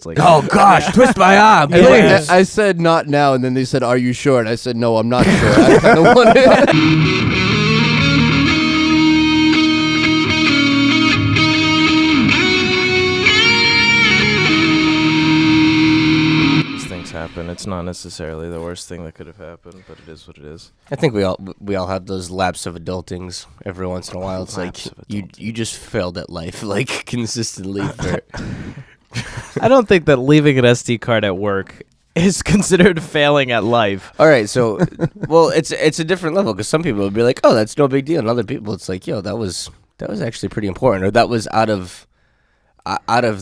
It's like, oh gosh, twist my arm, And please. I said not now, and then they said, "Are you sure?" And I said, "No, I'm not sure." I kind of wanted. these things happen. It's not necessarily the worst thing that could have happened, but it is what it is. I think we all have those lapses of adultings every once in a while. It's like you just failed at life, like consistently. I don't think that leaving an SD card at work is considered failing at life. All right, so well, it's a different level because some people would be like, "Oh, that's no big deal," and other people, it's like, "Yo, that was actually pretty important," or that was out of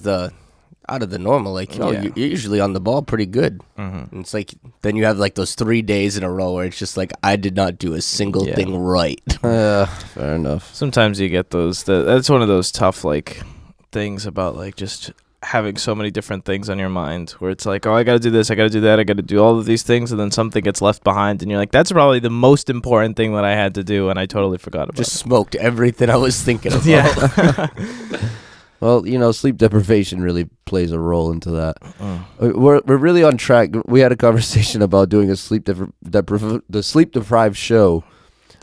the normal. Like, yo, Yeah. you're usually on the ball pretty good. Mm-hmm. And it's like then you have like those 3 days in a row where it's just like I did not do a single Yeah. thing right. Fair enough. Sometimes you get those. That's one of those tough like things about like just having so many different things on your mind where it's like, oh, I got to do this, I got to do that, I got to do all of these things, and then something gets left behind, and you're like, that's probably the most important thing that I had to do, and I totally forgot about Just smoked everything I was thinking about. Yeah. Well, sleep deprivation really plays a role into that. We're really on track. We had a conversation about doing a the sleep deprived show.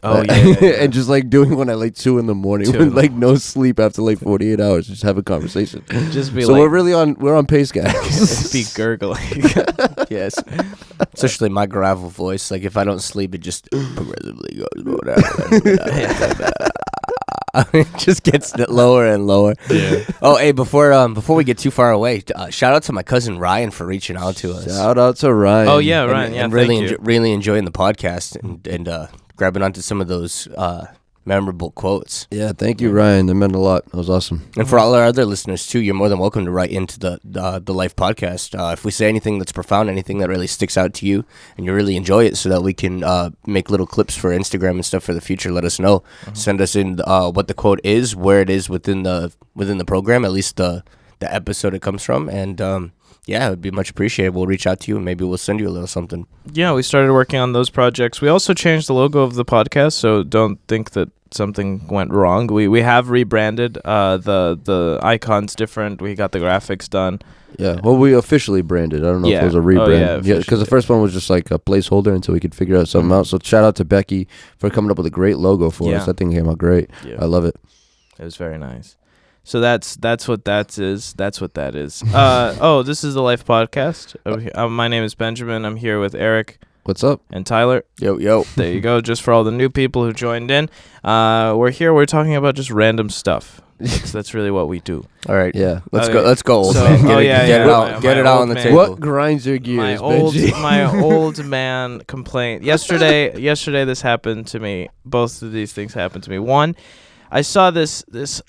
Oh, yeah. And just like doing one at like 2 a.m. with like no sleep after like 48 hours. Just have a conversation. Just be So like, we're on pace, guys. be gurgling. Yes. Especially my gravel voice. Like if I don't sleep, it just progressively goes down. It just gets lower and lower. Yeah. Oh, hey, before we get too far away, shout out to my cousin Ryan for reaching out to us. Shout out to Ryan. Oh, yeah, And- Ryan. Yeah, and thank really, you. really enjoying the podcast and grabbing onto some of those memorable quotes. Yeah, thank you, Ryan. That meant a lot. That was awesome. And for all our other listeners too, you're more than welcome to write into the Life podcast. If we say anything that's profound, anything that really sticks out to you, and you really enjoy it, so that we can make little clips for Instagram and stuff for the future, let us know. Send us in what the quote is, where it is within the program, at least the episode it comes from, and yeah, it would be much appreciated. We'll reach out to you and maybe we'll send you a little something. Yeah, we started working on those projects. We also changed the logo of the podcast, so don't think that something went wrong. We have rebranded. The icon's different. We got the graphics done. Yeah, well, we officially branded. I don't know if Yeah. it was a Oh, rebrand. yeah, Because the first one was just like a placeholder until we could figure out something out. So shout out to Becky for coming up with a great logo for us. Yeah. That thing came out great. Yeah. I love it. It was very nice. So that's what that is. That's what that is. This is the Life Podcast. My name is Benjamin. I'm here with Eric What's up? and Tyler. Yo. There you go. Just for all the new people who joined in, we're here. We're talking about just random stuff. That's really what we do. All right. Yeah. Let's Okay. go. Let's go, old So- man. oh, yeah, Get yeah. it out. My Get it out old on the man. table. What grinds your gears, Benji? My old man complaint. Yesterday this happened to me. Both of these things happened to me. One, I saw this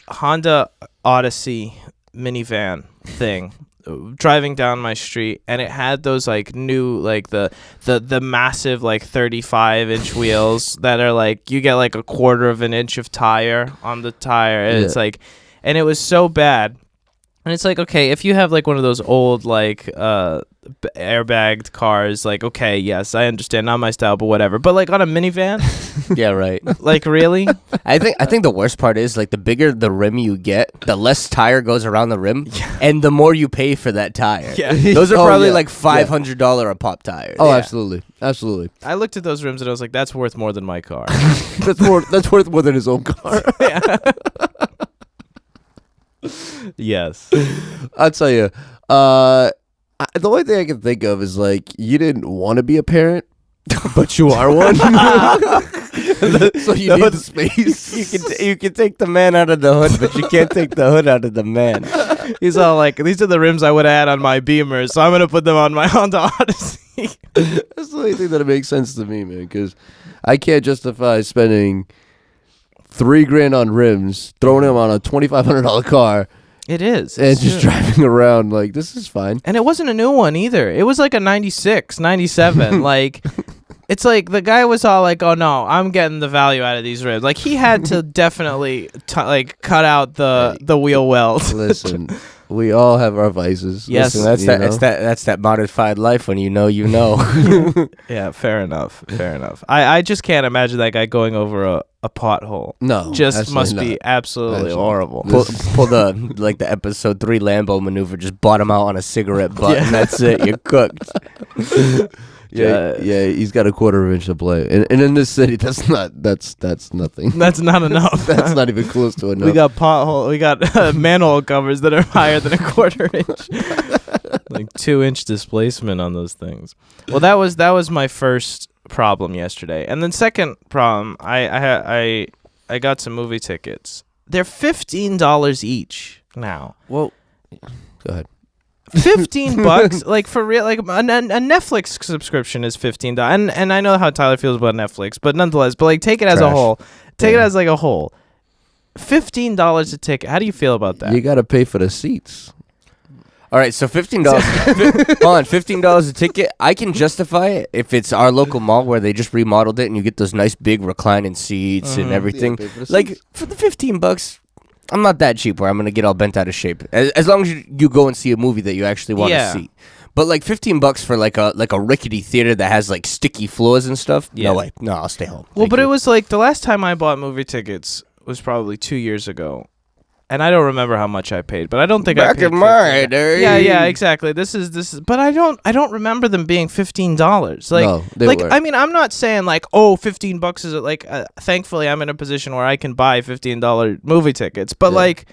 Honda Odyssey minivan thing driving down my street, and it had those like new like the massive like 35-inch wheels that are like you get like a quarter of an inch of tire on the tire, and it's like, and it was so bad. And it's like, okay, if you have like one of those old like airbagged cars, like, okay, yes, I understand, not my style, but whatever. But like on a minivan, Yeah, right. like really? I think the worst part is like the bigger the rim you get, the less tire goes around the rim, and the more you pay for that tire. Yeah. Those are Oh, probably yeah. like $500 a pop tires. Oh, Yeah. absolutely. I looked at those rims and I was like, that's worth more than my car. That's worth more than his own car. Yes. I'll tell you. The only thing I can think of is like you didn't want to be a parent, but you are one. So you need the space. You can take the man out of the hood, but you can't take the hood out of the man. He's all like, these are the rims I would have had on my Beamer, so I'm going to put them on my Honda Odyssey. That's the only thing that makes sense to me, man. Because I can't justify spending $3,000 on rims, throwing them on a $2,500 car, It is. and It's just true. driving around like this is fine. And it wasn't a new one either. It was like a 96, 97. Like, it's like the guy was all like, oh no, I'm getting the value out of these rims. Like, he had to definitely cut out the wheel wells. Listen, We all have our vices. Yes. Listen, that's you that. know? That's that modified life when you know. You know. Yeah, fair enough. Fair enough. I just can't imagine that guy going over a pothole. No, Just absolutely must be not. absolutely Absolutely. horrible. pull the episode 3 Lambo maneuver. Just bottom out on a cigarette butt, Yeah. and that's it. You're cooked. Yeah, he's got a quarter of an inch to play, and in this city, that's nothing. That's not enough. That's not even close to enough. We got pothole. We got manhole covers that are higher than a quarter inch, like 2-inch displacement on those things. Well, that was my first problem yesterday, and then second problem, I got some movie tickets. They're $15 each now. Well, go ahead. $15, like for real, like a Netflix subscription is $15, and I know how Tyler feels about Netflix, but nonetheless, but like take it as a Trash. whole, take it as like a whole. $15 a ticket. How do you feel about that? You got to pay for the seats. All right, so $15. Hold on, $15 a ticket. I can justify it if it's our local mall where they just remodeled it and you get those nice big reclining seats and everything. Yeah, pay for the Like seats. for the $15, I'm not that cheap where I'm gonna get all bent out of shape. As long as you go and see a movie that you actually want to Yeah. see. But like $15 for like a rickety theater that has like sticky floors and stuff. Yeah. No way. No, I'll stay home. Well, Thank but you. it was like the last time I bought movie tickets was probably 2 years ago, and I don't remember how much I paid, but I don't think I back paid in my $15. day. Yeah, exactly. This is, but I don't remember them being $15. Like, No, they like weren't. I mean, I'm not saying like, oh, $15 is like. Thankfully, I'm in a position where I can buy $15 movie tickets, but Yeah. like,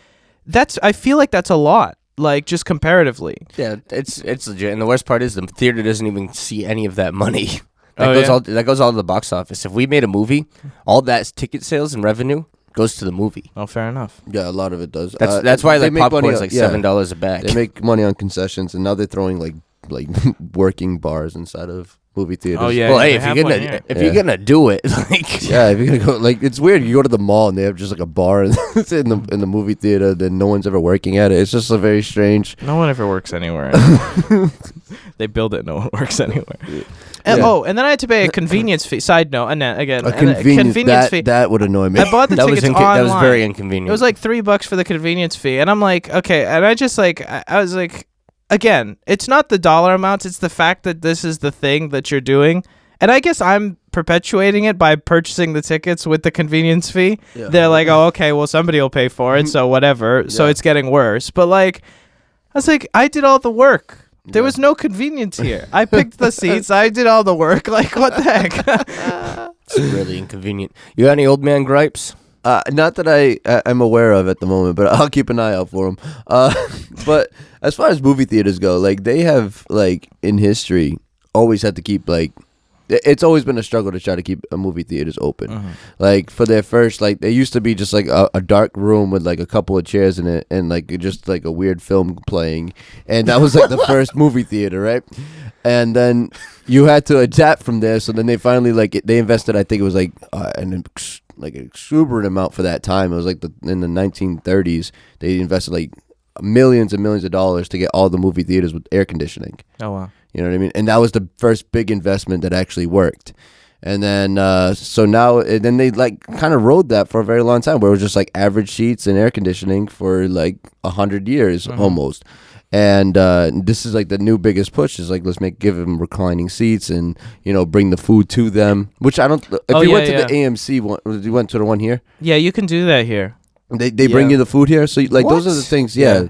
I feel like that's a lot. Like just comparatively. Yeah, it's legit. And the worst part is the theater doesn't even see any of that money. Oh, That goes all to the box office. If we made a movie, all that ticket sales and revenue goes to the movie. Oh, fair enough. Yeah, a lot of it does. That's why they like make money popcorn's on- like yeah. $7 a bag. They make money on concessions, and now they're throwing like working bars inside of movie theaters. Oh, yeah. well, hey, they if have you're one gonna here. you're gonna do it, like Yeah, if you're gonna go, like it's weird. You go to the mall and they have just like a bar in the movie theater. Then no one's ever working at it. It's just a very strange. No one ever works anywhere. They build it. No one works anywhere. Yeah. And then I had to pay a convenience fee. Side note, and then again, A and convenience, fee. that would annoy me. I bought the that was tickets online. that was very inconvenient. It was like $3 for the convenience fee, and I'm like, okay, and I just like, I was like, again, it's not the dollar amounts, it's the fact that this is the thing that you're doing, and I guess I'm perpetuating it by purchasing the tickets with the convenience fee. Yeah. They're like, oh, okay, well, somebody will pay for it, so whatever. So Yeah. it's getting worse, but like, I was like, I did all the work. There Yeah. was no convenience here. I picked the seats. I did all the work. Like, what the heck? It's really inconvenient. You got any old man gripes? Not that I'm aware of at the moment, but I'll keep an eye out for them. But as far as movie theaters go, like they have like in history always had to keep like. It's always been a struggle to try to keep movie theaters open. Like for their first, like they used to be just like a dark room with like a couple of chairs in it and like just like a weird film playing, and that was like the first movie theater, right? And then you had to adapt from there. So then they finally they invested. I think it was like an exuberant amount for that time. It was like in the 1930s they invested like millions and millions of dollars to get all the movie theaters with air conditioning. Oh, wow. You know what I mean? And that was the first big investment that actually worked. And then, so now, and then they like kind of rode that for a very long time where it was just like average seats and air conditioning for like 100 years almost. And this is like the new biggest push is like, let's give them reclining seats and, you know, bring the food to them, which I don't, if you went to the AMC one, you went to the one here, Yeah, you can do that here. they bring you the food here. So like, those are the things. Yeah.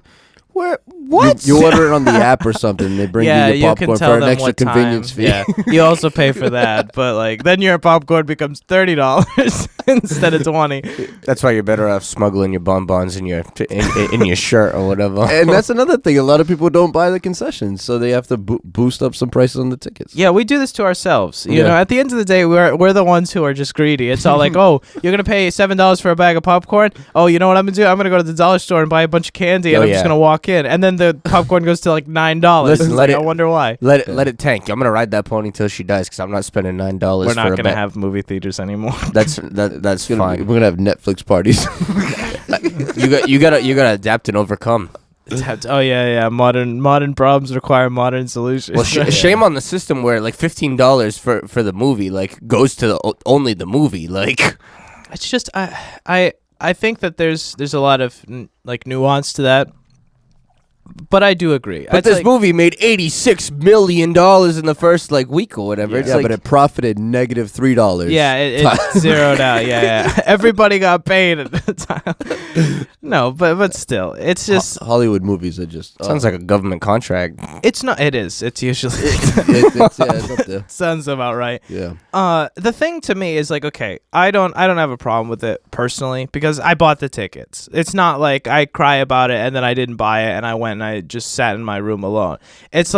Where? What? You order it on the app or something. They bring you your you can popcorn tell for an them extra what time. convenience fee. Yeah, you also pay for that, but like then your popcorn becomes $30 instead of 20. That's why you're better off smuggling your bonbons in your in your shirt or whatever. And that's another thing. A lot of people don't buy the concessions, so they have to boost up some prices on the tickets. Yeah, we do this to ourselves. You Yeah. know, at the end of the day, we're the ones who are just greedy. It's all like, oh, you're gonna pay $7 for a bag of popcorn. Oh, you know what I'm gonna do? I'm gonna go to the dollar store and buy a bunch of candy, and Oh, I'm just yeah. gonna walk in, and then the popcorn goes to like $9. Listen, It's let like, it- I wonder why. Let it tank. I'm gonna ride that pony till she dies because I'm not spending $9. We're for not a gonna bet. have movie theaters anymore. That's We're fine. gonna have Netflix parties. you gotta adapt and overcome. Oh yeah. Modern problems require modern solutions. Well, shame on the system where like $15 for the movie like goes to only the movie. Like It's just I think that there's a lot of like nuance to that. But I do agree. But this movie made $86 million in the first week or whatever. Yeah, but it profited negative $3. Yeah, it zeroed out. Yeah. Everybody got paid at the time. No, but still, it's just Hollywood movies are just sounds like a government contract. It's not. It is. It's usually it's up there. sounds about right. Yeah. The thing to me is okay, I don't have a problem with it personally because I bought the tickets. It's not like I cry about it and then I didn't buy it and I went and I just sat in my room alone. It's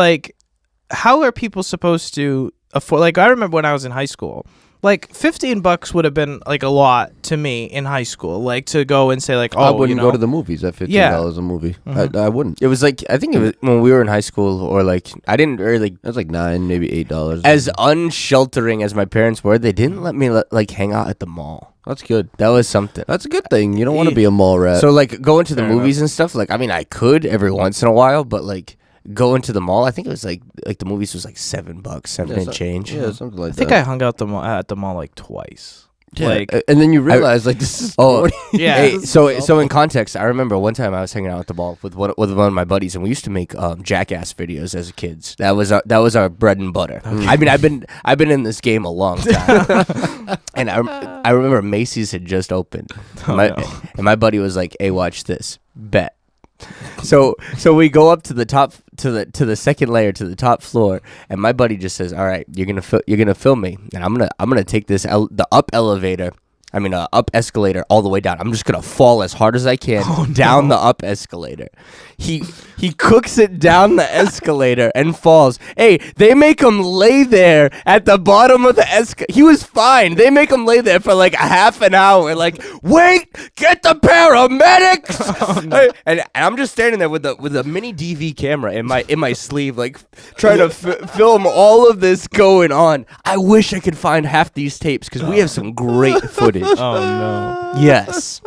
how are people supposed to afford? I remember when I was in high school, $15 would have been a lot to me in high school. To go and say I wouldn't go to the movies at $15 a movie. Mm-hmm. I wouldn't. It was I think it was when we were in high school, or I didn't really. It was $9, maybe $8. As unsheltering as my parents were, they didn't let me hang out at the mall. That's good. That was something. That's a good thing. You don't want to be a mall rat. So going to the Fair movies and stuff. I could every once in a while, but going to the mall, I think it was the movies was $7, seven and change. Yeah, something like I think I hung out at the mall twice. Yeah, and then you realize this is Yeah. Hey, so in context, I remember one time I was hanging out at the mall with one of my buddies, and we used to make jackass videos as kids. That was our bread and butter. I mean, I've been in this game a long time, and I remember Macy's had just opened, and my buddy was like, "Hey, watch this, bet." So we go up to the top to the second layer to the top floor, and my buddy just says, "All right, you're gonna film me, and I'm gonna take this the up elevator." Up escalator all the way down. I'm just gonna fall as hard as I can down the up escalator. He cooks it down the escalator and falls. Hey, they make him lay there at the bottom of the escalator. He was fine. They make him lay there for a half an hour. Wait, get the paramedics. And I'm just standing there with a mini DV camera in my sleeve, trying to film all of this going on. I wish I could find half these tapes because we have some great footage. Oh no. Yes.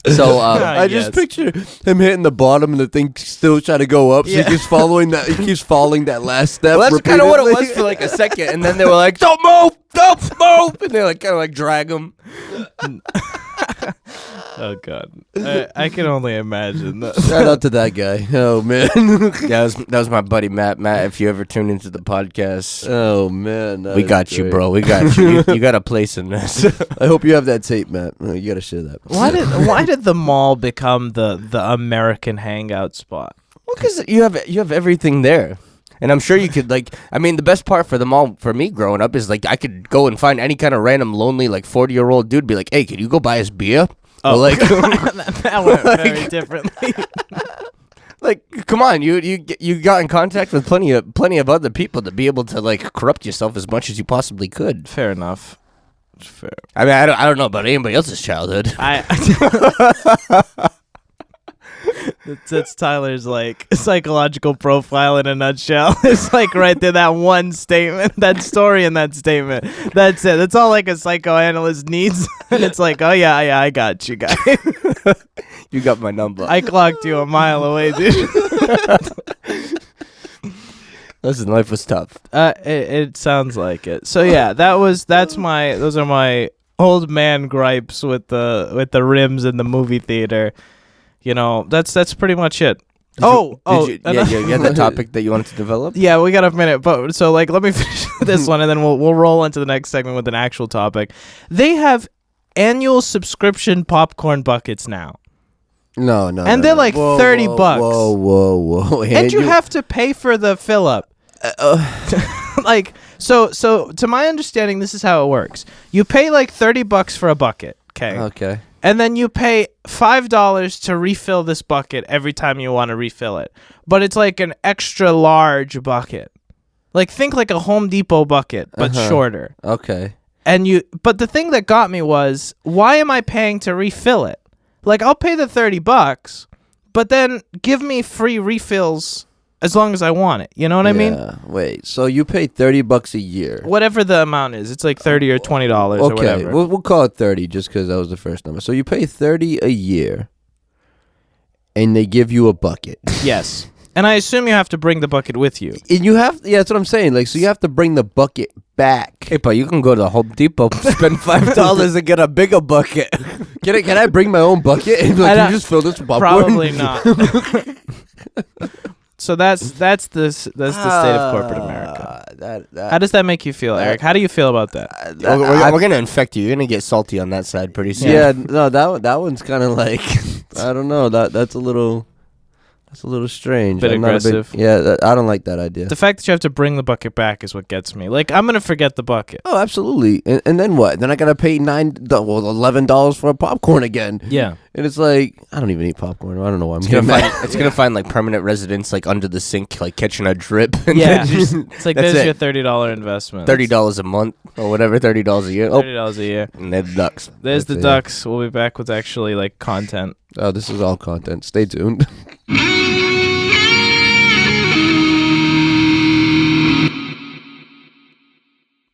So I just picture him hitting the bottom and the thing still trying to go up. So he keeps following that. He keeps following that last step. Well, that's kind of what it was for a second, and then they were like, "Don't move, and they kind of drag him. Oh god, I can only imagine that. Shout out to that guy. Oh man. Yeah, that was my buddy Matt. Matt, if you ever tune into the podcast, Oh man, we got you, bro. We got you. You got a place in this. I hope you have that tape, Matt. You got to share that. Why did the mall become the American hangout spot? Well, because you have everything there. And I'm sure you could the best part for the mall for me growing up is I could go and find any kind of random lonely 40-year-old dude, be like, "Hey, can you go buy us beer?" Oh, that went very differently. Come on, you got in contact with plenty of other people to be able to corrupt yourself as much as you possibly could. Fair enough. Fair. I mean, I don't know about anybody else's childhood. That's Tyler's psychological profile in a nutshell. It's right there, that one statement, that story in that statement. That's it. That's all a psychoanalyst needs. And it's oh yeah, I got you, guy. You got my number. I clocked you a mile away, dude. Listen, life was tough. It sounds like it. So yeah, those are my old man gripes with the rims in the movie theater. That's pretty much it. You had that topic that you wanted to develop? Yeah, we got a minute, but so let me finish this one, and then we'll roll into the next segment with an actual topic. They have annual subscription popcorn buckets now. No, and they're $30. Whoa! And you have to pay for the fill up. So to my understanding, this is how it works. You pay $30 for a bucket. Okay. And then you pay $5 to refill this bucket every time you want to refill it. But it's an extra large bucket. Think a Home Depot bucket, but shorter. Okay. But the thing that got me was, why am I paying to refill it? I'll pay the $30, but then give me free refills as long as I want it. You know what I mean? Wait, so you pay $30 a year? Whatever the amount is, it's $30 or $20 or whatever. Okay, we'll call it 30 just because that was the first number. So you pay $30 a year, and they give you a bucket. Yes, and I assume you have to bring the bucket with you. And you have, that's what I'm saying. So you have to bring the bucket back. Hey, but you can go to Home Depot, spend $5 and get a bigger bucket. Can I bring my own bucket and can you just fill this with popcorn? Probably not. So that's the state of corporate America. How does that make you feel, Eric? How do you feel about that? We're gonna infect you. You're gonna get salty on that side pretty soon. Yeah, no, that one's kind of like I don't know. That's a little strange. Bit aggressive. I don't like that idea. The fact that you have to bring the bucket back is what gets me. Like, I'm gonna forget the bucket. Oh, absolutely. And then what? Then I gotta pay $11 for a popcorn again. Yeah. And it's like I don't even eat popcorn. I don't know why I'm It's getting gonna mad. find it's gonna find like permanent residents like under the sink, like catching a drip. And Yeah. then just- It's like that's there's it. your $30 investment. $30 a month or whatever, $30 a year. Oh, $30 a year. and then ducks. There's the That's it. ducks. We'll be back with actually like content. Oh, this is all content. Stay tuned.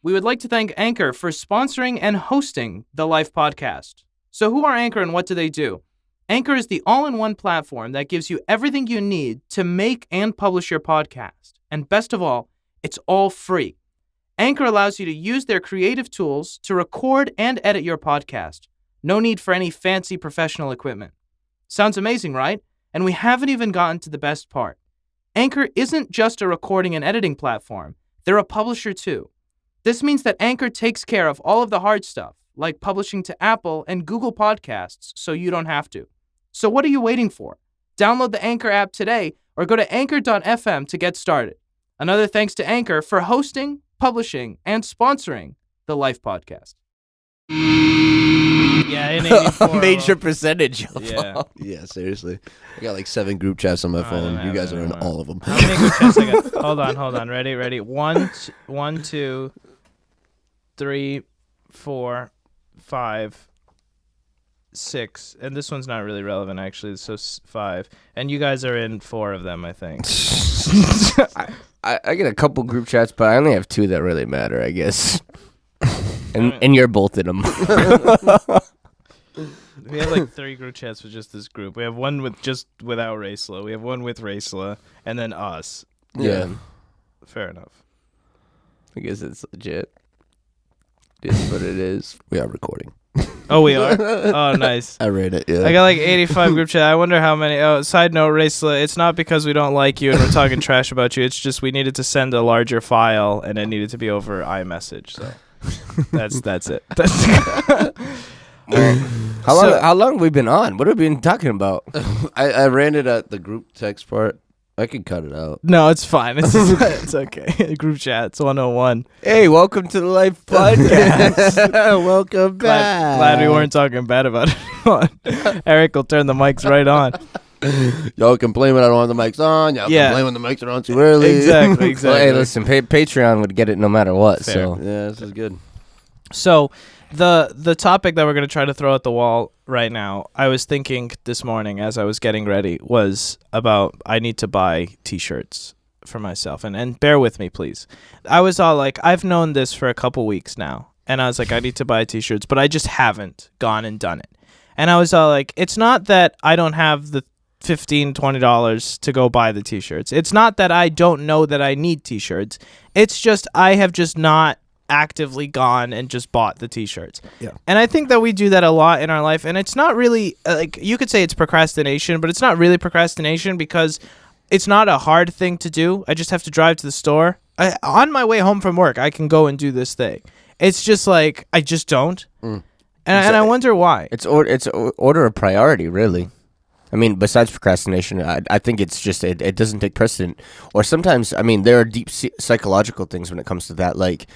We would like to thank Anchor for sponsoring and hosting the Life podcast. So who are Anchor and what do they do? Anchor is the all-in-one platform that gives you everything you need to make and publish your podcast. And best of all, it's all free. Anchor allows you to use their creative tools to record and edit your podcast. No need for any fancy professional equipment. Sounds amazing, right? And we haven't even gotten to the best part. Anchor isn't just a recording and editing platform. They're a publisher too. This means that Anchor takes care of all of the hard stuff, like publishing to Apple and Google Podcasts, so you don't have to. So what are you waiting for? Download the Anchor app today or go to anchor.fm to get started. Another thanks to Anchor for hosting, publishing, and sponsoring the Life podcast. Yeah, in 84. Major percentage. Yeah. Yeah, seriously. I got like 7 group chats on my phone. You guys are in all of them. How many group chats I got? Hold on. Ready. 1, 2, 3, 4, 5, 6, and this one's not really relevant actually. So 5, and you guys are in 4 of them, I think. I get a couple group chats, but I only have 2 that really matter, I guess. And you're both in them. We have like 3 group chats with just this group. We have one without Raisla. We have one with Raisla, and then us. Yeah. Fair enough. I guess it's legit. It is what it is. We are recording. Oh, we are? Oh, nice. I read it, yeah. I got like 85 group chat. I wonder how many. Oh, side note, Raisla, it's not because we don't like you and we're talking trash about you. It's just we needed to send a larger file and it needed to be over iMessage. So that's it. How long have we been on? What have we been talking about? I ran it at the group text part. I could cut it out. No, it's fine. It's okay. Group chats 101. Hey, welcome to the Life podcast. Welcome back. Glad we weren't talking bad about anyone. Eric will turn the mics right on. Y'all complain when I don't have the mics on. Y'all Yeah. complain when the mics are on too early. Exactly. Well, hey, listen, Patreon would get it no matter what. Fair. So Yeah, this is good. So the topic that we're going to try to throw at the wall right now, I was thinking this morning as I was getting ready, was about I need to buy T-shirts for myself. And bear with me, please. I was all like, I've known this for a couple weeks now. And I was like, I need to buy T-shirts, but I just haven't gone and done it. And I was all like, it's not that I don't have the $15, $20 to go buy the T-shirts. It's not that I don't know that I need T-shirts. It's just I have just not actively gone and just bought the T-shirts. Yeah. And I think that we do that a lot in our life, and it's not really like you could say it's procrastination, but it's not really procrastination because it's not a hard thing to do. I just have to drive to the store. On my way home from work, I can go and do this thing. It's just like I just don't. And I wonder why. it's order of priority, really. I mean, besides procrastination, I think it's just it doesn't take precedent. Or sometimes, I mean, there are deep psychological things when it comes to that. Like,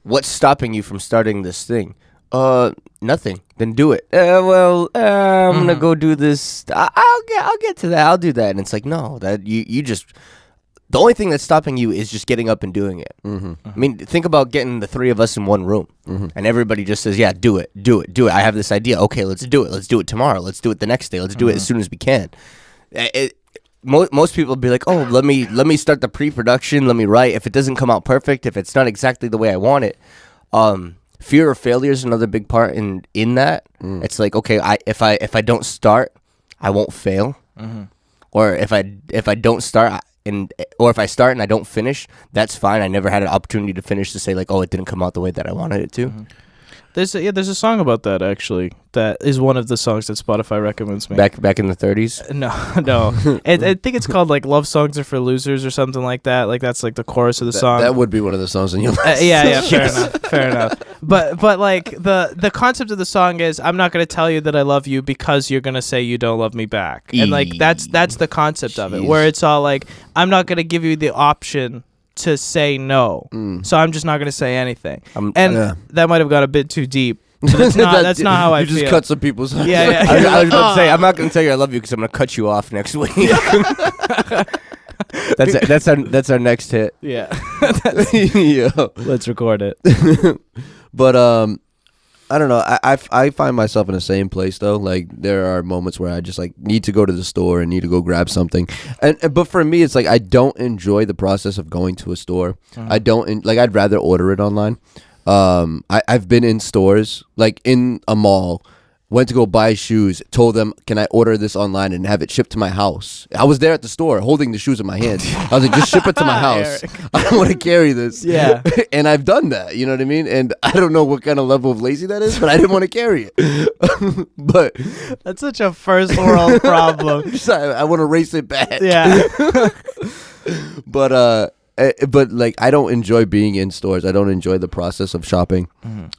what's stopping you from starting this thing? Nothing. Then do it. I'm gonna go do this. I'll get to that. I'll do that. And it's like, no, that you just. The only thing that's stopping you is just getting up and doing it. I mean, think about getting the 3 of us in one room, and everybody just says, "Yeah, do it. I have this idea. Okay, let's do it. Let's do it tomorrow. Let's do it the next day. Let's do it as soon as we can." Most people would be like, "Oh, let me start the pre-production. Let me write. If it doesn't come out perfect, if it's not exactly the way I want it, fear of failure is another big part in that. It's like, okay, if I don't start, I won't fail, or if I don't start." Or if I start and I don't finish, that's fine. I never had an opportunity to finish to say like, oh, it didn't come out the way that I wanted it to. There's a song about that actually. That is one of the songs that Spotify recommends me. Back in the 30s. No. I think it's called like "Love Songs Are for Losers" or something like that. Like that's like the chorus of the song. That would be one of the songs on your list. Yeah, fair enough. But like the concept of the song is, I'm not gonna tell you that I love you because you're gonna say you don't love me back, and like that's the concept of it, where it's all like, I'm not gonna give you the option to say no, so I'm just not gonna say anything, that might have got a bit too deep. But that's not how I feel. You just cut some people's hearts. Yeah. I was about to say, I'm not going to tell you I love you because I'm going to cut you off next week. That's our next hit. Yeah. Yo. Let's record it. But I don't know. I find myself in the same place though. Like there are moments where I just like need to go to the store and need to go grab something. But for me, it's like I don't enjoy the process of going to a store. I don't like. I'd rather order it online. I've been in stores, like in a mall, went to go buy shoes, told them, can I order this online and have it shipped to my house? I was there at the store holding the shoes in my hand. I was like, just ship it to my house. I don't want to carry this. Yeah. And I've done that, you know what I mean? And I don't know what kind of level of lazy that is, but I didn't want to carry it. But that's such a first world problem. I want to race it back. Yeah. But like I don't enjoy being in stores. I don't enjoy the process of shopping.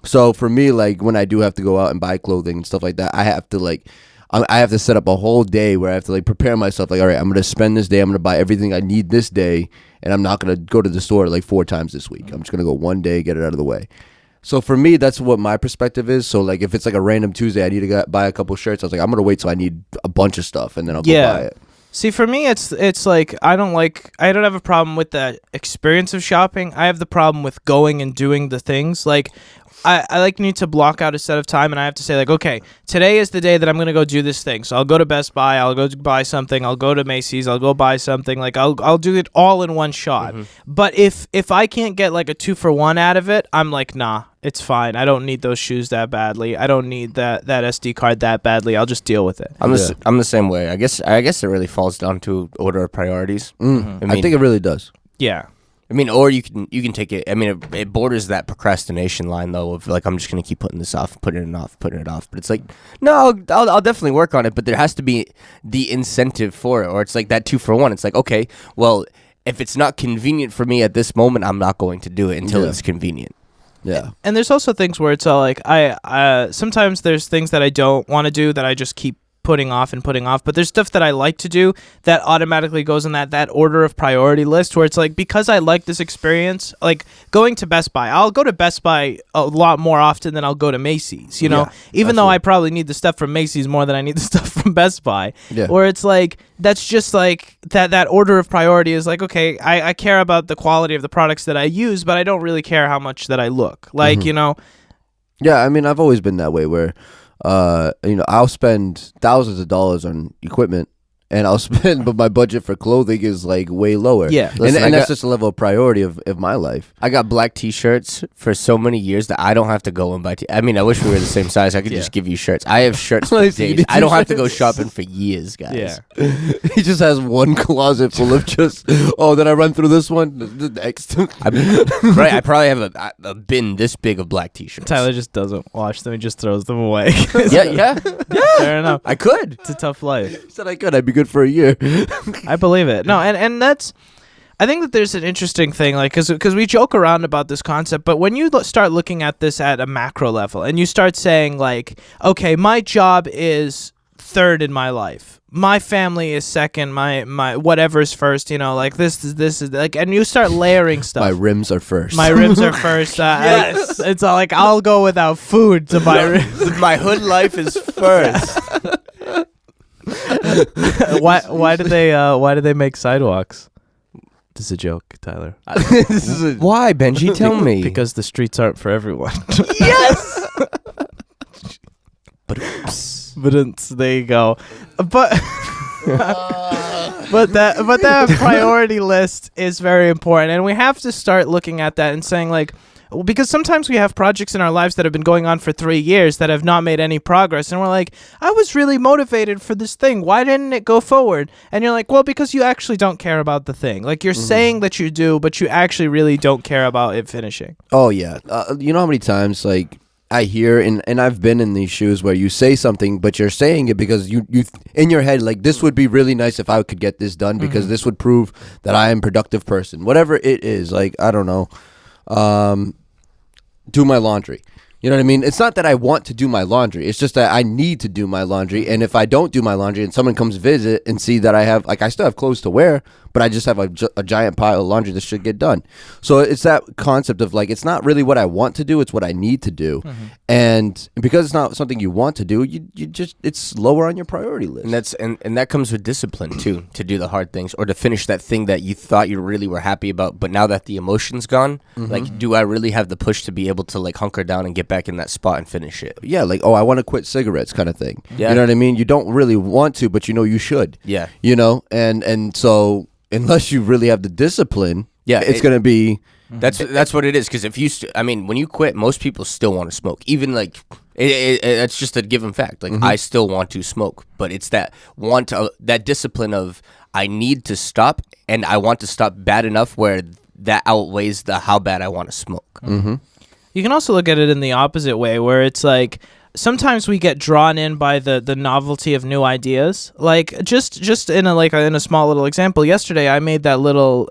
So for me, like when I do have to go out and buy clothing and stuff like that, I have to set up a whole day where I have to like prepare myself. Like, all right, I'm gonna spend this day. I'm gonna buy everything I need this day, and I'm not gonna go to the store like 4 times this week. I'm just gonna go one day, get it out of the way. So for me, that's what my perspective is. So like if it's like a random Tuesday, I need to buy a couple shirts. I was like, I'm gonna wait till I need a bunch of stuff, and then I'll go buy it. See, for me, it's like I don't have a problem with the experience of shopping. I have the problem with going and doing the things. Like, I like need to block out a set of time, and I have to say like, okay, today is the day that I'm gonna go do this thing. So I'll go to Best Buy, I'll go buy something, I'll go to Macy's, I'll go buy something. Like I'll do it all in one shot. But if I can't get like a 2-for-1 out of it, I'm like, nah, it's fine. I don't need those shoes that badly. I don't need that SD card that badly. I'll just deal with it. I'm the same way. I guess it really falls down to order of priorities. I think it really does. Yeah. I mean, or you can take it. I mean, it borders that procrastination line though of like, I'm just gonna keep putting this off, putting it off. But it's like, no, I'll definitely work on it. But there has to be the incentive for it, or it's like that 2-for-1. It's like, okay, well, if it's not convenient for me at this moment, I'm not going to do it until it's convenient. Yeah. And there's also things where it's all like I sometimes there's things that I don't want to do that I just keep putting off, but there's stuff that I like to do that automatically goes in that order of priority list, where it's like, because I like this experience, like going to Best Buy, I'll go to Best Buy a lot more often than I'll go to Macy's, you know, even though I probably need the stuff from Macy's more than I need the stuff from Best Buy, where it's like, that's just like that order of priority is like, okay, I care about the quality of the products that I use, but I don't really care how much that I look like, you know. Yeah, I mean, I've always been that way where I'll spend thousands of dollars on equipment, and I'll spend, but my budget for clothing is like way lower. Yeah. Listen, and that's just a level of priority of my life. I got black T-shirts for so many years that I don't have to go and buy. I mean, I wish we were the same size. I could just give you shirts. I have shirts for days. I don't have to go shopping for years, guys. Yeah. He just has one closet full of just, then I run through this one, the next. Right, I probably have a bin this big of black T-shirts. Tyler just doesn't wash them. He just throws them away. Yeah. Fair enough. I could. It's a tough life. He said I could. I'd be good for a year. I believe it. No, and that's, I think that there's an interesting thing, like, because we joke around about this concept, but when you start looking at this at a macro level, and you start saying like, okay, my job is third in my life, my family is second, my whatever's first, you know, like this is like, and you start layering stuff. My rims are first. Yes. It's all like, I'll go without food to buy rims. My hood life is first. Why do they make sidewalks? This is a joke, Tyler. Why, Benji? Tell me. Because the streets aren't for everyone. Yes. But there you go. But that priority list is very important, and we have to start looking at that and saying like, because sometimes we have projects in our lives that have been going on for 3 years that have not made any progress, and we're like, I was really motivated for this thing, why didn't it go forward? And you're like, well, because you actually don't care about the thing. Like, you're saying that you do, but you actually really don't care about it finishing. Oh yeah. You know how many times like I hear, and I've been in these shoes where you say something, but you're saying it because you in your head, like, this would be really nice if I could get this done because this would prove that I am a productive person. Whatever it is, like, I don't know, do my laundry. You know what I mean? It's not that I want to do my laundry. It's just that I need to do my laundry. And if I don't do my laundry and someone comes visit and see that I have, like, I still have clothes to wear, but I just have a giant pile of laundry that should get done. So it's that concept of, like, it's not really what I want to do. It's what I need to do. And because it's not something you want to do, you just, it's lower on your priority list. And that comes with discipline too, to do the hard things or to finish that thing that you thought you really were happy about, but now that the emotion's gone, like, do I really have the push to be able to, like, hunker down and get back in that spot and finish it? Yeah, like, oh, I want to quit cigarettes kind of thing. Yeah. You know what I mean? You don't really want to, but you know you should. Yeah. You know, and so unless you really have the discipline, it's going to be... That's what it is. Because if you, I mean, when you quit, most people still want to smoke. Even like, it's just a given fact. Like, I still want to smoke, but it's that that discipline of I need to stop, and I want to stop bad enough where that outweighs the how bad I want to smoke. You can also look at it in the opposite way, where it's like sometimes we get drawn in by the novelty of new ideas. Like just in a small little example, yesterday I made that little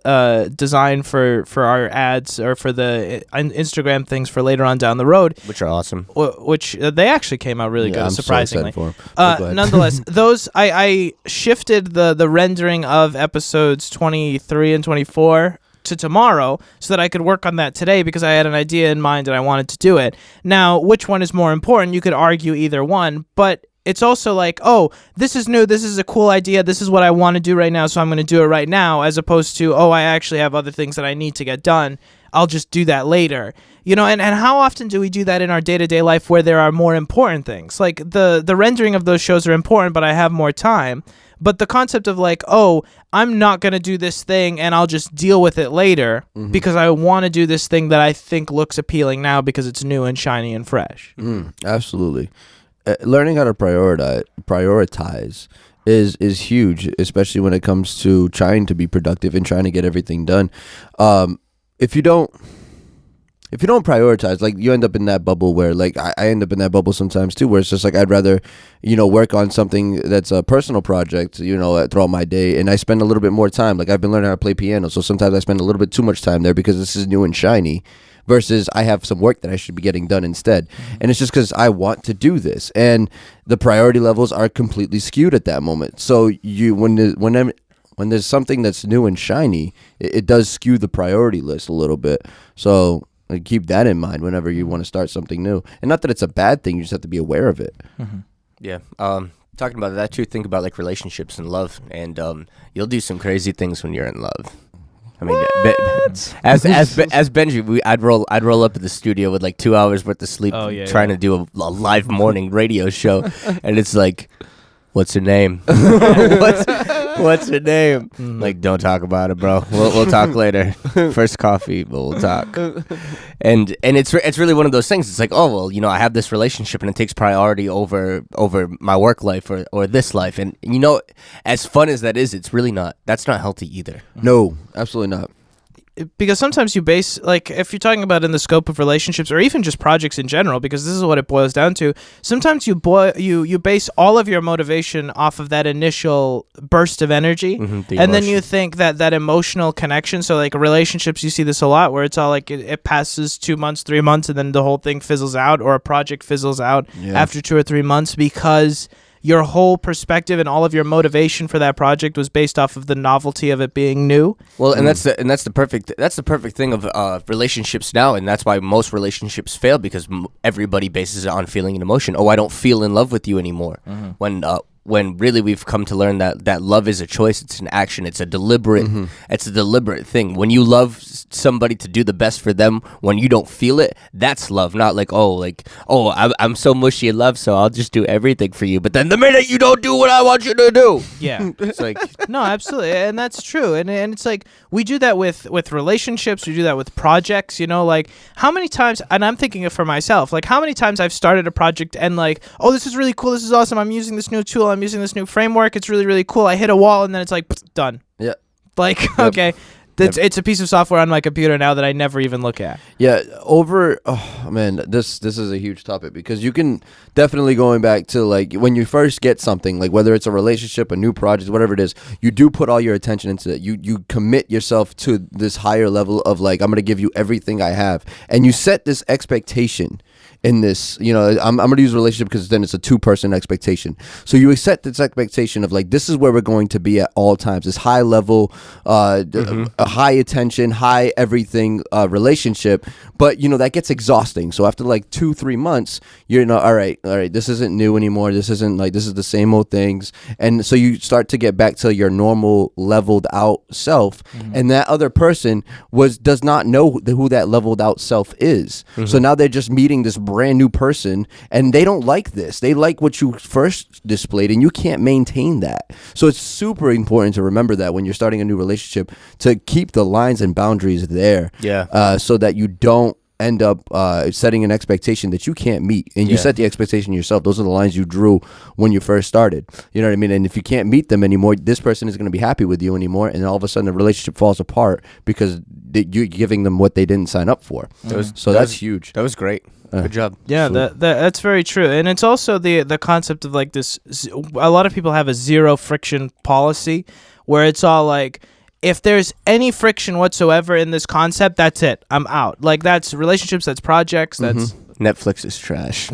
design for our ads or for the Instagram things for later on down the road, Which are awesome. which they actually came out really good, I'm surprisingly. So excited for 'em. Nonetheless, those I shifted the rendering of episodes 23 and 24 to tomorrow so that I could work on that today because I had an idea in mind and I wanted to do it. Now, which one is more important? You could argue either one, but it's also like, oh, this is new, this is a cool idea, this is what I want to do right now, so I'm going to do it right now, as opposed to, oh, I actually have other things that I need to get done, I'll just do that later. You know, and how often do we do that in our day-to-day life where there are more important things? Like the rendering of those shows are important, but I have more time. But the concept of like, oh, I'm not going to do this thing and I'll just deal with it later because I want to do this thing that I think looks appealing now because it's new and shiny and fresh. Absolutely. Learning how to prioritize is huge, especially when it comes to trying to be productive and trying to get everything done. If you don't prioritize, like, you end up in that bubble where, like, I end up in that bubble sometimes too, where it's just like I'd rather, work on something that's a personal project, throughout my day, and I spend a little bit more time. Like, I've been learning how to play piano, so sometimes I spend a little bit too much time there because this is new and shiny, versus I have some work that I should be getting done instead. And it's just because I want to do this, and the priority levels are completely skewed at that moment. So when there's something that's new and shiny, it does skew the priority list a little bit. So keep that in mind whenever you want to start something new. And not that it's a bad thing, you just have to be aware of it. Yeah. Talking about that too, think about, like, relationships and love, and you'll do some crazy things when you're in love. I mean, as Benji, I'd roll up at the studio with like 2 hours worth of sleep, trying to do a live morning radio show, and it's like, what's her name? What's her name? Like, don't talk about it, bro. We'll talk later. First coffee, but we'll talk. And it's really one of those things. It's like, oh, well, I have this relationship and it takes priority over my work life or this life. And as fun as that is, it's really not. That's not healthy either. No, absolutely not. Because sometimes you base, like, if you're talking about in the scope of relationships or even just projects in general, because this is what it boils down to, sometimes you base all of your motivation off of that initial burst of energy, and then you think that emotional connection, so like relationships, you see this a lot where it's all like it passes 2 months, 3 months, and then the whole thing fizzles out, or a project fizzles out after 2 or 3 months because your whole perspective and all of your motivation for that project was based off of the novelty of it being new. Well, and that's the perfect thing of relationships now, and that's why most relationships fail, because everybody bases it on feeling an emotion. Oh, I don't feel in love with you anymore. When really we've come to learn that love is a choice, it's an action, it's a deliberate thing. When you love somebody to do the best for them, when you don't feel it, that's love. Not like, I'm so mushy in love, so I'll just do everything for you. But then the minute you don't do what I want you to do, it's like, no, absolutely, and that's true. And it's like we do that with relationships, we do that with projects. Like how many times, and I'm thinking of for myself, like how many times I've started a project and like, oh, this is really cool, this is awesome, I'm using this new tool, I'm using this new framework, it's really, really cool. I hit a wall and then it's like, done. Yeah. Like, okay. It's a piece of software on my computer now that I never even look at. Yeah, this is a huge topic because you can definitely going back to like when you first get something, like whether it's a relationship, a new project, whatever it is, you do put all your attention into it. You commit yourself to this higher level of like, I'm going to give you everything I have. And you set this expectation in this, I'm going to use relationship because then it's a 2-person expectation. So you set this expectation of like, this is where we're going to be at all times. This high level, a high attention, high everything relationship. But, that gets exhausting. So after like 2-3 months, you're all right, this isn't new anymore. This isn't like, this is the same old things. And so you start to get back to your normal leveled out self. And that other person does not know who that leveled out self is. So now they're just meeting this brand new person and they don't like this. They like what you first displayed and you can't maintain that. So it's super important to remember that when you're starting a new relationship, to keep the lines and boundaries there. So that you don't end up setting an expectation that you can't meet, and you set the expectation yourself. Those are the lines you drew when you first started. You know what I mean? And if you can't meet them anymore, this person isn't going to be happy with you anymore, and all of a sudden the relationship falls apart because you're giving them what they didn't sign up for. That's huge. That was great. Good job. Yeah, that's very true. And it's also the concept of like this, a lot of people have a zero friction policy where it's all like, if there's any friction whatsoever in this concept, that's it. I'm out. Like, that's relationships, that's projects, that's... Netflix is trash.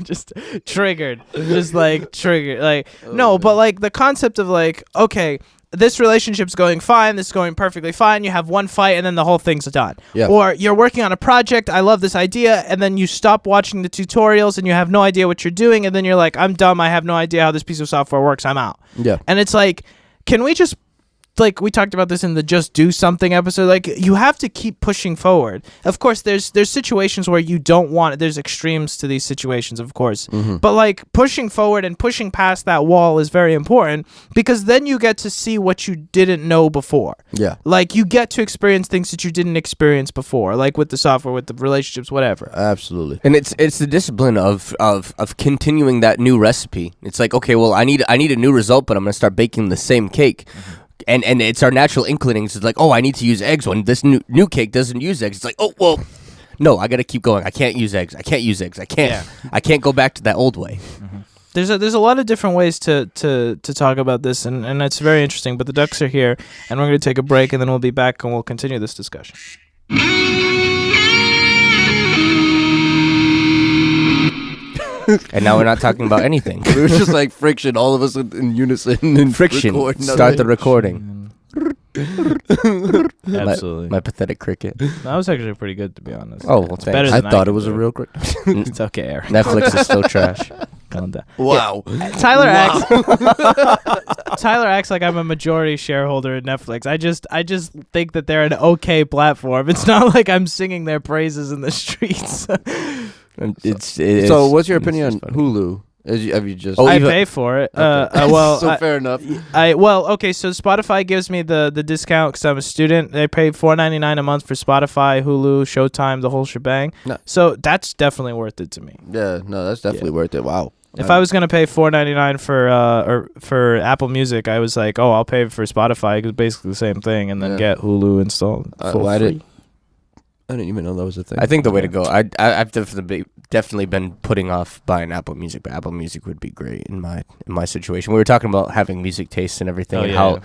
Just triggered. Just like triggered. Like, no, but like the concept of like, okay, this relationship's going fine, this is going perfectly fine, you have one fight and then the whole thing's done. Yeah. Or you're working on a project, I love this idea, and then you stop watching the tutorials and you have no idea what you're doing, and then you're like, I'm dumb, I have no idea how this piece of software works, I'm out. Yeah. And it's like, can we just, like we talked about this in the Just Do Something episode, like you have to keep pushing forward. Of course, there's situations where you don't want it. There's extremes to these situations, of course. But like pushing forward and pushing past that wall is very important because then you get to see what you didn't know before. Yeah. Like you get to experience things that you didn't experience before, like with the software, with the relationships, whatever. Absolutely. And it's the discipline of continuing that new recipe. It's like, okay, well, I need a new result, but I'm going to start baking the same cake. And it's our natural inclinings. It's like, oh, I need to use eggs when this new cake doesn't use eggs. It's like, oh, well, no, I got to keep going. I can't use eggs. I can't use eggs. I can't go back to that old way. There's a lot of different ways to talk about this, and it's very interesting. But the ducks are here, and we're going to take a break, and then we'll be back, and we'll continue this discussion. And now we're not talking about anything. It was just like friction, all of us in unison. And Friction. Start the recording. Absolutely. My pathetic cricket. That was actually pretty good, to be honest. Oh, well, it's thanks. better I than thought it can was do a real cricket. It's okay, Eric. Netflix is still trash. Calm down. Wow. Tyler acts like I'm a majority shareholder in Netflix. I just think that they're an okay platform. It's not like I'm singing their praises in the streets. So what's your opinion on Hulu? Have you just? I pay for it. Well, so fair enough. Okay. So Spotify gives me the discount because I'm a student. They pay $4.99 a month for Spotify, Hulu, Showtime, the whole shebang. No. So that's definitely worth it to me. Yeah, no, that's definitely worth it. Wow. If I was gonna pay $4.99 for Apple Music, I was like, oh, I'll pay for Spotify because basically the same thing, and then get Hulu installed. I didn't even know that was a thing. I think the way to go. I've definitely been putting off buying Apple Music, but Apple Music would be great in my situation. We were talking about having music tastes and everything, how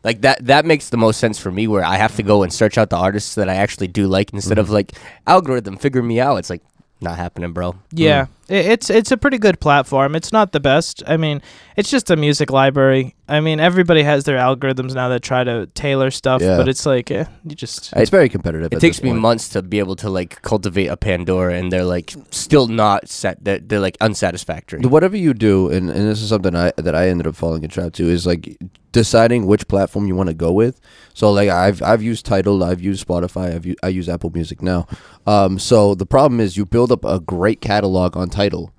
like that makes the most sense for me. Where I have to go and search out the artists that I actually do like instead of like algorithm figure me out. It's like not happening, bro. Yeah. It's a pretty good platform. It's not the best. I mean, it's just a music library. I mean, everybody has their algorithms now that try to tailor stuff, but it's like, you just... It's very competitive. It takes me months to be able to, like, cultivate a Pandora, and they're, like, still not set. They're like, unsatisfactory. Whatever you do, and this is something that I ended up falling a trap to, is, like, deciding which platform you want to go with. So, like, I've used Tidal, I've used Spotify, I use Apple Music now. So the problem is you build up a great catalog on Tidal,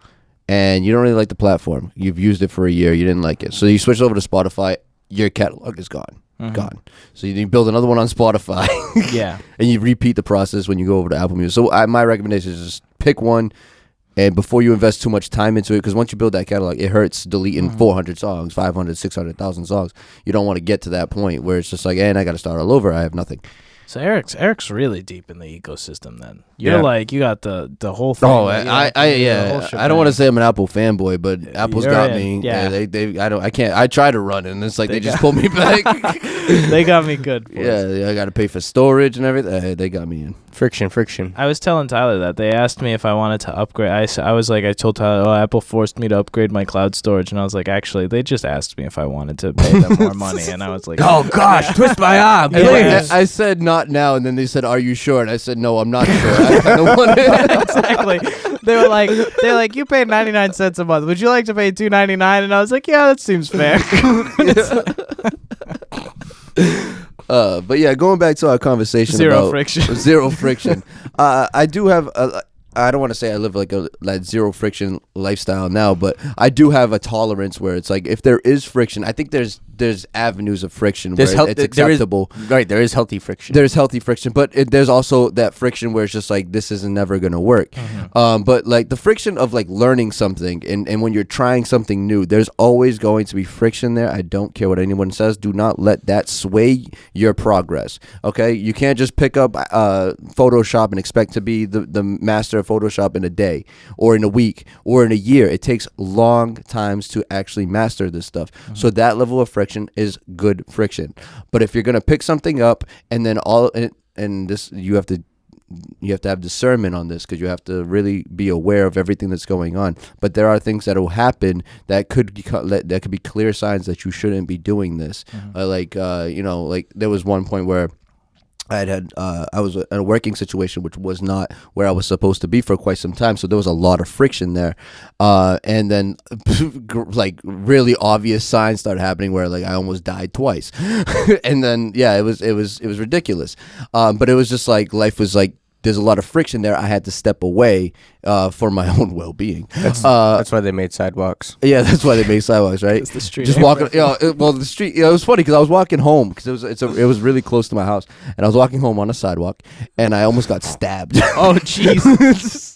and you don't really like the platform. You've used it for a year, you didn't like it, so you switch over to Spotify. Your catalog is gone. Gone. So you build another one on Spotify. Yeah. And you repeat the process when you go over to Apple Music. So my recommendation is just pick one, And before you invest too much time into it, because once you build that catalog, it hurts deleting 400 songs, 500, 600,000 songs. You don't want to get to that point where it's just like, and I got to start all over. I have nothing. So Eric's really deep in the ecosystem. Then you're Yeah. like you got the whole thing. Oh, like, you I got the whole I don't want to shebang. say I'm an Apple fanboy, but Apple's You're got in, me. yeah. I can't. I try to run it, and it's like they just got- pull me back. They got me good. For it. Yeah, I got to pay for storage and everything. They got me in. Friction. I was telling Tyler that they asked me if I wanted to upgrade. I was like, I told Tyler, Apple forced me to upgrade my cloud storage, and I was like, actually, they just asked me if I wanted to pay them more money, and I was like, Oh gosh, twist my arm, Yeah. please. I said not now, and then they said, "Are you sure?" And I said, "No, I'm not sure." I kind of want it. exactly. They're like, you paid 99 cents a month. Would you like to pay $2.99? And I was like, yeah, that seems fair. But yeah, going back to our conversation Zero about friction. zero friction. I do have I don't want to say I live like that zero friction lifestyle now, but I do have a tolerance where it's like if there is friction, I think there's avenues of friction where it's acceptable. There is healthy friction. There's healthy friction, but there's also that friction where it's just like this is never gonna work. But like the friction of like learning something and when you're trying something new, there's always going to be friction there. I don't care what anyone says. Do not let that sway your progress. Okay, you can't just pick up Photoshop and expect to be the master of Photoshop in a day or in a week or in a year. It takes long times to actually master this stuff. So that level of friction is good friction. But if you're gonna pick something up and then and this you have to have discernment on this because you have to really be aware of everything that's going on. But there are things that will happen that could be clear signs that you shouldn't be doing this. Like there was one point where I was in a working situation which was not where I was supposed to be for quite some time, so there was a lot of friction there, and then like really obvious signs started happening where like I almost died twice, and then it was ridiculous, but it was just like life was like. There's a lot of friction there. I had to step away for my own well-being. That's why they made sidewalks. Yeah, that's why they made sidewalks, right? It's the street. Just walking. The street. It was funny because I was walking home because it was really close to my house, and I was walking home on a sidewalk, and I almost got stabbed. Oh, jeez.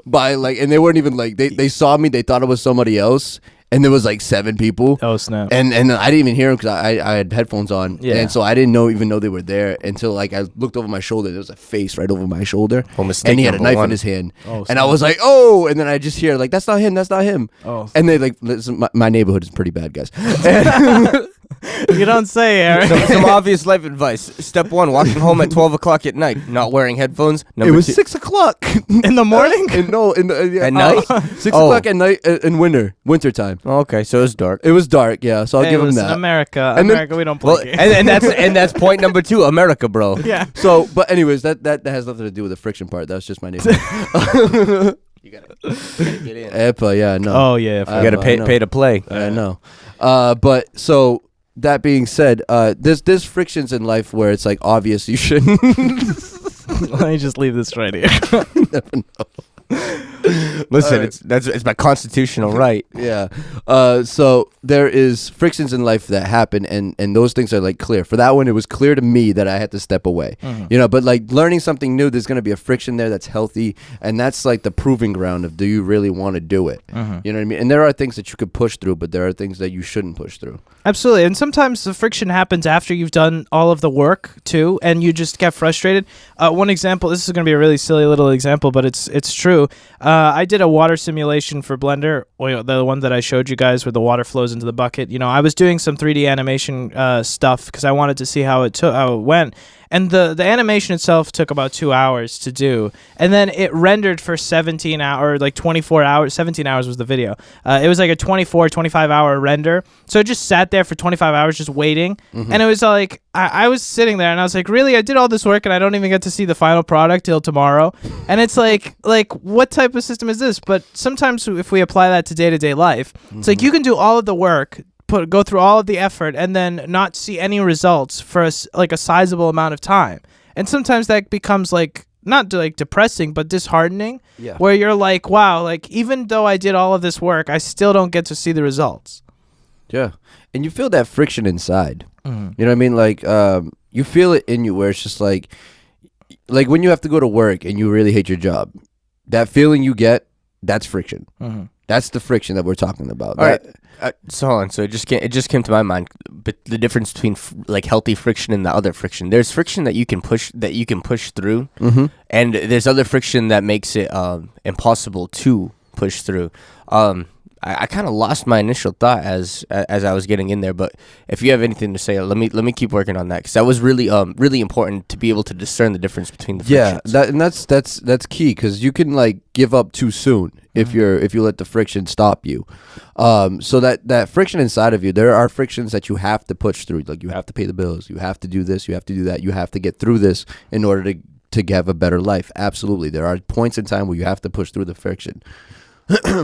By like, and they weren't even like they saw me. They thought it was somebody else. And there was like 7 people. Oh, snap. And I didn't even hear them because I had headphones on. Yeah. And so I didn't even know they were there until like I looked over my shoulder. There was a face right over my shoulder. Oh, mistake and he had a number knife one. in his hand. Oh, and I was like, oh. And then I just hear like, that's not him. That's not him. Oh. And they like, listen, my neighborhood is pretty bad, guys. You don't say, Eric. Some obvious life advice. Step 1, walking home at 12 o'clock at night, not wearing headphones. It Number was 2, 6 o'clock. In the morning? At night? 6 o'clock at night in winter time. Oh, okay, so it's dark. It was dark, yeah. So I'll Hey, give him listen, that. America, And then- America, we don't play Well, games. and that's point number 2, America, bro. yeah. So, but anyways, that has nothing to do with the friction part. That was just my neighborhood. You gotta get in. Epa, yeah, no. Oh, yeah. I You gotta know. pay to play. I know. But so that being said, there's frictions in life where it's like obvious you shouldn't. Let me just leave this right here. Never know. Listen, Alright. it's my constitutional right. Yeah. So there is frictions in life that happen, and those things are like clear. For that one, it was clear to me that I had to step away. You know, but like learning something new, there's gonna be a friction there that's healthy, and that's like the proving ground of do you really want to do it? You know what I mean? And there are things that you could push through, but there are things that you shouldn't push through. Absolutely. And sometimes the friction happens after you've done all of the work too, and you just get frustrated. One example, this is going to be a really silly little example, but it's true. I did a water simulation for Blender, the one that I showed you guys where the water flows into the bucket. You know, I was doing some 3D animation stuff because I wanted to see how it went. And the animation itself took about 2 hours to do. And then it rendered for 17 hours, like 24 hours. 17 hours was the video. It was like a 24, 25-hour render. So it just sat there for 25 hours just waiting. And it was like, I was sitting there and I was like, really? I did all this work and I don't even get to see the final product till tomorrow? And it's like what type of system is this? But sometimes if we apply that to day-to-day life, it's like you can do all of the work, go through all of the effort and then not see any results for a sizable amount of time. And sometimes that becomes like not like depressing but disheartening, where you're like, wow, like even though I did all of this work, I still don't get to see the results. Yeah. And you feel that friction inside. You know what I mean? Like you feel it in you where it's just like when you have to go to work and you really hate your job. That feeling you get That's friction. Mhm. That's the friction that we're talking about. All right. So hold on. So it just came to my mind. But the difference between like healthy friction and the other friction. There's friction that you can push through, and there's other friction that makes it impossible to push through. I kind of lost my initial thought as I was getting in there. But if you have anything to say, let me keep working on that, because that was really important to be able to discern the difference between the frictions. That's key, because you can like give up too soon if you let the friction stop you. So that friction inside of you, there are frictions that you have to push through. Like you have to pay the bills, you have to do this, you have to do that, you have to get through this in order to have a better life. Absolutely, there are points in time where you have to push through the friction.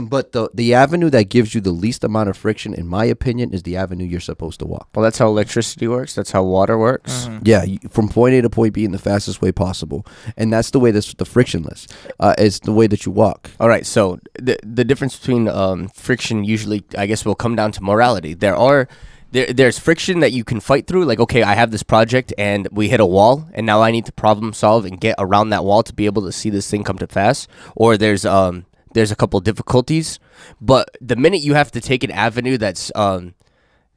But the avenue that gives you the least amount of friction, in my opinion, is the avenue you're supposed to walk. Well, that's how electricity works. That's how water works. Yeah, from point A to point B in the fastest way possible, and that's the way that's the frictionless. It's the way that you walk. All right. So the difference between friction usually, I guess, will come down to morality. There's friction that you can fight through. Like, okay, I have this project and we hit a wall, and now I need to problem solve and get around that wall to be able to see this thing come to pass. Or there's a couple difficulties, but the minute you have to take an avenue that's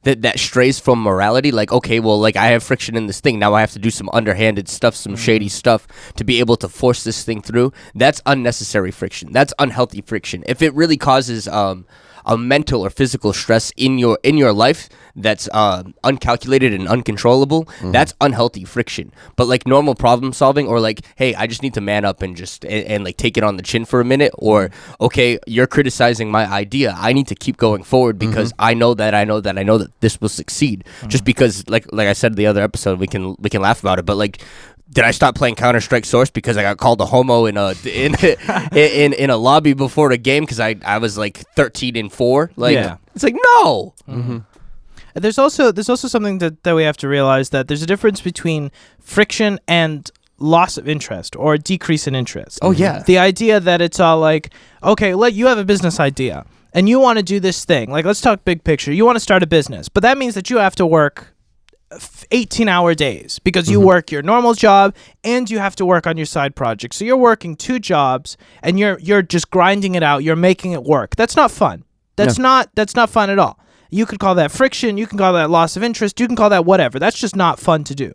that strays from morality, like, okay, well, like, I have friction in this thing, now I have to do some underhanded stuff, some shady stuff to be able to force this thing through, that's unnecessary friction. That's unhealthy friction. If it really causes a mental or physical stress in your life that's uncalculated and uncontrollable, that's unhealthy friction. But like normal problem solving, or like, hey, I just need to man up and just and like take it on the chin for a minute, or okay, you're criticizing my idea, I need to keep going forward because I know that this will succeed. Just because like I said in the other episode, we can laugh about it, but like, did I stop playing Counter-Strike Source because I got called a homo in a in a lobby before a game because I was like 13-4? Like, Yeah. It's like, no. There's also something that we have to realize, that there's a difference between friction and loss of interest or decrease in interest. Oh, yeah. The idea that it's all like, okay, you have a business idea and you want to do this thing. Like, let's talk big picture. You want to start a business, but that means that you have to work 18-hour days because you work your normal job and you have to work on your side project. So you're working 2 jobs and you're just grinding it out. You're making it work. That's not fun. That's not fun at all. You could call that friction. You can call that loss of interest. You can call that whatever. That's just not fun to do.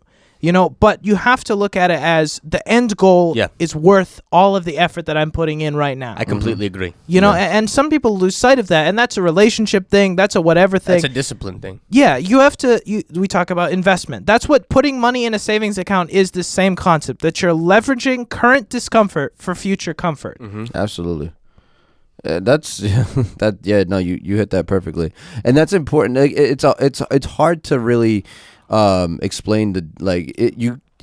But you have to look at it as the end goal is worth all of the effort that I'm putting in right now. I completely agree. And some people lose sight of that, and that's a relationship thing. That's a whatever thing. That's a discipline thing. Yeah, you have to. We talk about investment. That's what putting money in a savings account is. The same concept, that you're leveraging current discomfort for future comfort. Absolutely. That's that. Yeah, no, you hit that perfectly, and that's important. Like, it's hard to really explain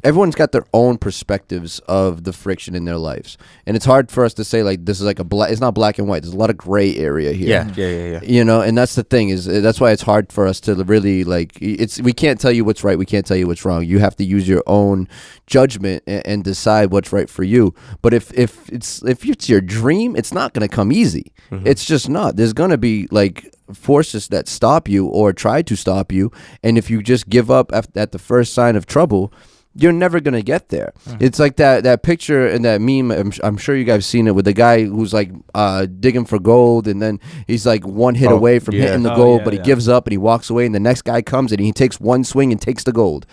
everyone's got their own perspectives of the friction in their lives, and it's hard for us to say like this is like it's not black and white. There's a lot of gray area here. Yeah. And that's the thing, is that's why it's hard for us to really we can't tell you what's right, we can't tell you what's wrong. You have to use your own judgment and decide what's right for you. But if it's your dream, it's not going to come easy. It's just not. There's going to be like forces that stop you or try to stop you, and if you just give up at the first sign of trouble, you're never going to get there. It's like that picture and that meme, I'm sure you guys have seen it, with the guy who's like digging for gold, and then he's like one hit away from hitting the gold, but he gives up and he walks away, and the next guy comes and he takes one swing and takes the gold.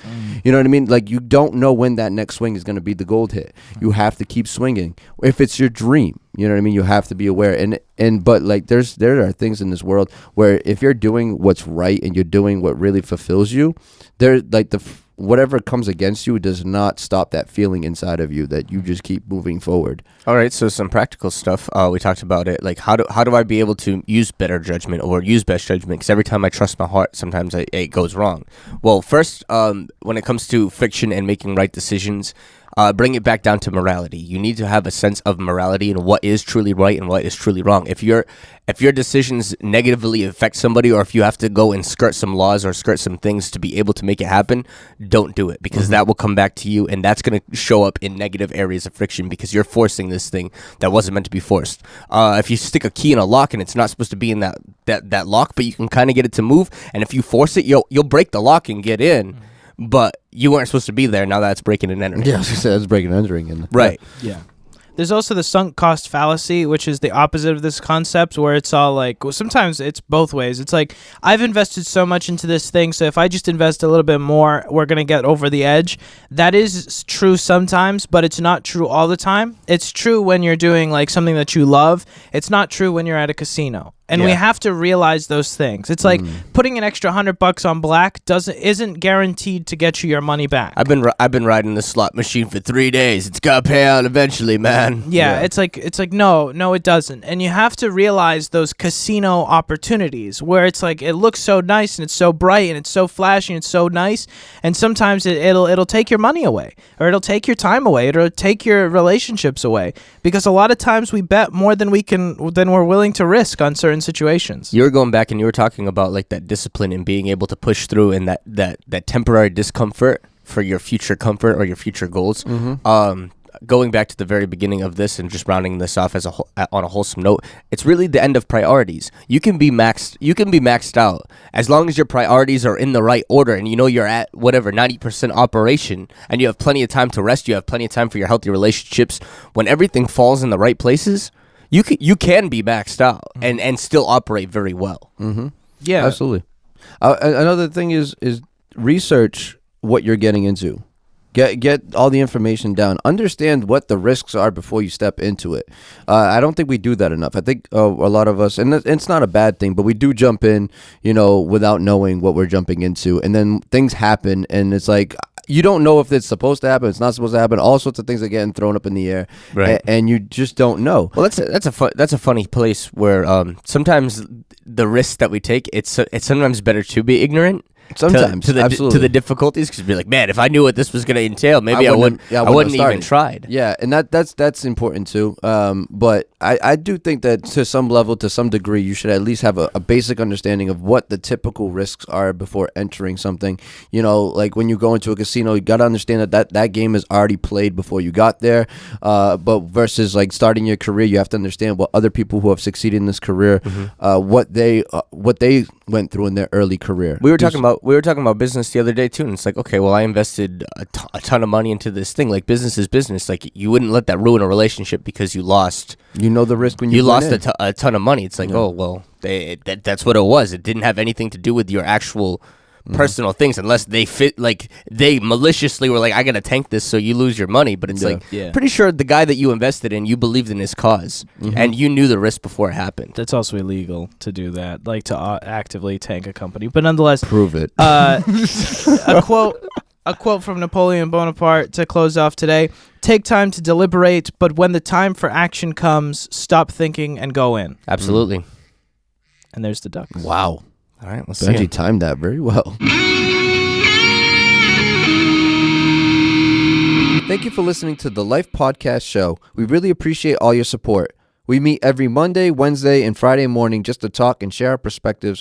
You know what I mean? Like, you don't know when that next swing is going to be the gold hit. You have to keep swinging. If it's your dream, you know what I mean? You have to be aware. But like, there are things in this world where if you're doing what's right and you're doing what really fulfills you, whatever comes against you does not stop that feeling inside of you, that you just keep moving forward. All right, so some practical stuff. We talked about it. Like, how do I be able to use better judgment or use best judgment? Because every time I trust my heart, sometimes it goes wrong. Well, first, when it comes to friction and making right decisions, bring it back down to morality. You need to have a sense of morality and what is truly right and what is truly wrong. If your decisions negatively affect somebody, or if you have to go and skirt some laws or skirt some things to be able to make it happen, don't do it, because that will come back to you, and that's going to show up in negative areas of friction because you're forcing this thing that wasn't meant to be forced. If you stick a key in a lock and it's not supposed to be in that lock, but you can kind of get it to move, and if you force it, you'll break the lock and get in. But you weren't supposed to be there. Now that's breaking and entering. Yeah, I was gonna say that's breaking and entering. Right. Yeah. there's also the sunk cost fallacy, which is the opposite of this concept, where it's all like, well, sometimes it's both ways. It's like, I've invested so much into this thing, so if I just invest a little bit more, we're going to get over the edge. That is true sometimes, but it's not true all the time. It's true when you're doing like something that you love. It's not true when you're at a casino. And we have to realize those things. It's like putting an extra $100 on black isn't guaranteed to get you your money back. I've been riding the slot machine for 3 days. It's got to pay out eventually, man. Yeah, it's like no, it doesn't. And you have to realize those casino opportunities where it's like it looks so nice and it's so bright and it's so flashy and it's so nice, and sometimes it'll take your money away, or it'll take your time away, it'll take your relationships away, because a lot of times we bet more than we're willing to risk on certain situations. You were going back and you were talking about like that discipline and being able to push through, and that temporary discomfort for your future comfort or your future goals. Going back to the very beginning of this and just rounding this off as on a wholesome note, it's really the end of priorities. You can be maxed out as long as your priorities are in the right order, and you know you're at whatever 90% operation, and you have plenty of time to rest. You have plenty of time for your healthy relationships. When everything falls in the right places, you can be maxed out and still operate very well. Yeah, absolutely. Another thing is research what you're getting into. Get all the information down. Understand what the risks are before you step into it. I don't think we do that enough. I think a lot of us, and it's not a bad thing, but we do jump in, without knowing what we're jumping into, and then things happen, and it's like you don't know if it's supposed to happen, it's not supposed to happen. All sorts of things are getting thrown up in the air, right? And you just don't know. Well, that's a funny place where sometimes the risks that we take, it's sometimes better to be ignorant. Sometimes to the difficulties, because you'd be like, man, if I knew what this was going to entail, maybe I wouldn't even tried. Yeah, and that's important too. But I do think that to some level, to some degree, you should at least have a basic understanding of what the typical risks are before entering something. Like when you go into a casino, you got to understand that game is already played before you got there. But versus like starting your career, you have to understand what other people who have succeeded in this career, what they went through in their early career. We were talking about business the other day too, and it's like, okay, well, I invested a ton of money into this thing. Like, business is business. Like, you wouldn't let that ruin a relationship because you lost. You know the risk when you lost a ton of money. It's like, oh well, that's what it was. It didn't have anything to do with your actual personal things, unless they fit, like they maliciously were like, I gotta tank this so you lose your money. But it's pretty sure the guy that you invested in, you believed in his cause, and you knew the risk before it happened. That's also illegal to do that, like to actively tank a company. But nonetheless, prove it. A quote from Napoleon Bonaparte to close off today: "Take time to deliberate, but when the time for action comes, stop thinking and go in." Absolutely. And there's the ducks. Wow. All right, let's Benji see. timed that very well. Thank you for listening to the Life Podcast Show. We really appreciate all your support. We meet every Monday, Wednesday, and Friday morning just to talk and share our perspectives